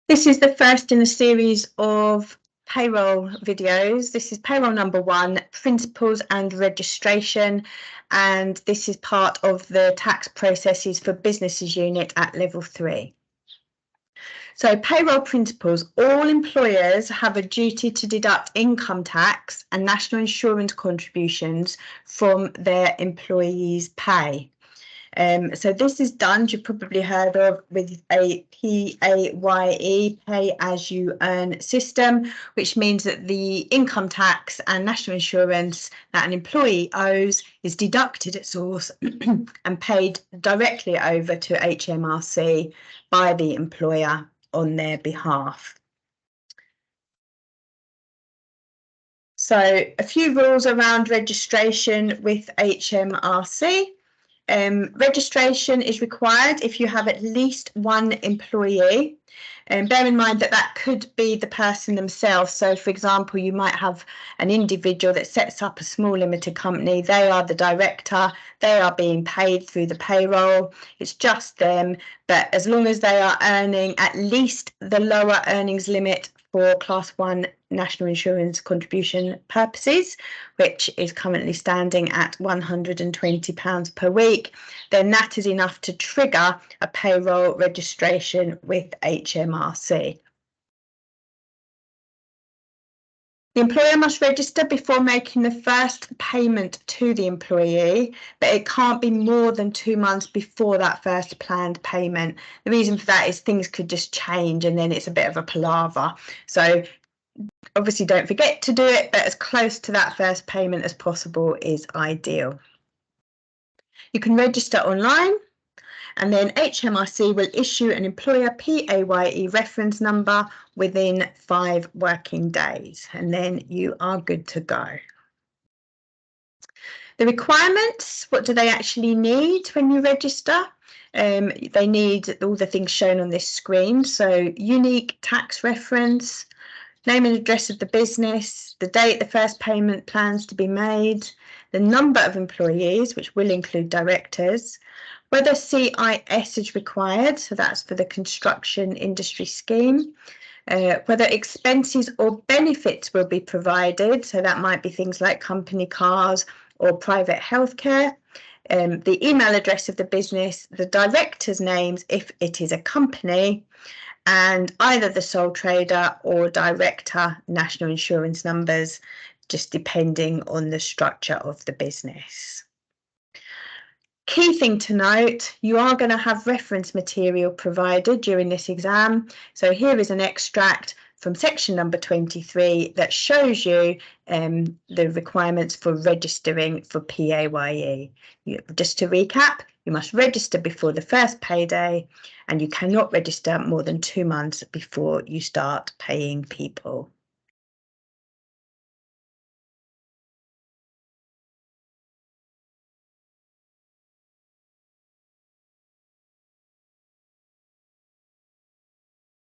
This is the first in a series of payroll videos. This is payroll number 1, principles and registration, and this is part of the tax processes for businesses unit at level 3. So payroll principles: all employers have a duty to deduct income tax and national insurance contributions from their employees' pay. So this is done, you've probably heard of, with a PAYE, pay as you earn system, which means that the income tax and national insurance that an employee owes is deducted at source and paid directly over to HMRC by the employer on their behalf. So a few rules around registration with HMRC. Registration is required if you have at least one employee. Bear in mind that that could be the person themselves. So, for example, you might have an individual that sets up a small limited company. They are the director. They are being paid through the payroll. It's just them. But as long as they are earning at least the lower earnings limit for Class 1 national insurance contribution purposes, which is currently standing at £120 per week, then that is enough to trigger a payroll registration with HMRC. The employer must register before making the first payment to the employee, but it can't be more than 2 months before that first planned payment. The reason for that is things could just change and then it's a bit of a palaver. So obviously don't forget to do it, but as close to that first payment as possible is ideal. You can register online, and then HMRC will issue an employer PAYE reference number within 5 working days, and then you are good to go. The requirements: what do they actually need when you register? They need all the things shown on this screen. So unique tax reference, name and address of the business, the date the first payment plans to be made, the number of employees, which will include directors, whether CIS is required, so that's for the construction industry scheme, whether expenses or benefits will be provided, so that might be things like company cars or private healthcare, the email address of the business, the directors' names if it is a company, and either the sole trader or director national insurance numbers, just depending on the structure of the business. Key thing to note: you are going to have reference material provided during this exam. So here is an extract from section number 23 that shows you the requirements for registering for PAYE. Just to recap, you must register before the first payday, and you cannot register more than 2 months before you start paying people.